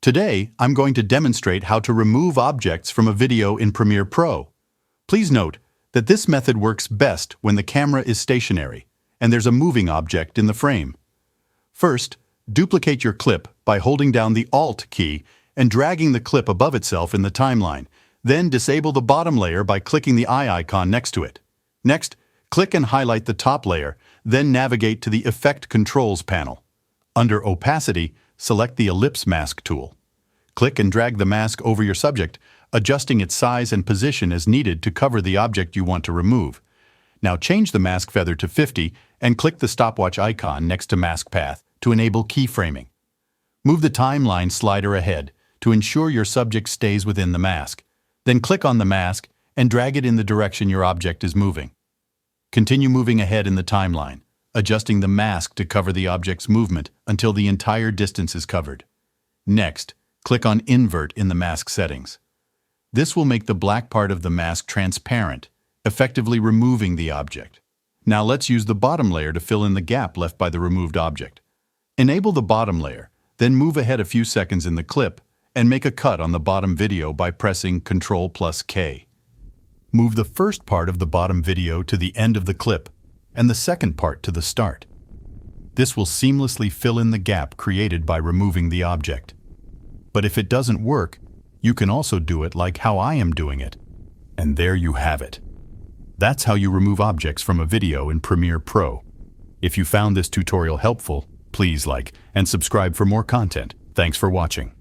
Today, I'm going to demonstrate how to remove objects from a video in Premiere Pro. Please note that this method works best when the camera is stationary and there's a moving object in the frame. First, duplicate your clip by holding down the Alt key and dragging the clip above itself in the timeline. Then disable the bottom layer by clicking the eye icon next to it. Next, click and highlight the top layer, then navigate to the Effect Controls panel. Under Opacity, select the Ellipse Mask tool. Click and drag the mask over your subject, adjusting its size and position as needed to cover the object you want to remove. Now change the mask feather to 50 and click the stopwatch icon next to Mask Path to enable keyframing. Move the timeline slider ahead to ensure your subject stays within the mask. Then click on the mask and drag it in the direction your object is moving. Continue moving ahead in the timeline, adjusting the mask to cover the object's movement until the entire distance is covered. Next, click on Invert in the mask settings. This will make the black part of the mask transparent, effectively removing the object. Now let's use the bottom layer to fill in the gap left by the removed object. Enable the bottom layer, then move ahead a few seconds in the clip and make a cut on the bottom video by pressing Ctrl+K. Move the first part of the bottom video to the end of the clip and the second part to the start. This will seamlessly fill in the gap created by removing the object. But if it doesn't work, you can also do it like how I am doing it. And there you have it. That's how you remove objects from a video in Premiere Pro. If you found this tutorial helpful, please like and subscribe for more content. Thanks for watching.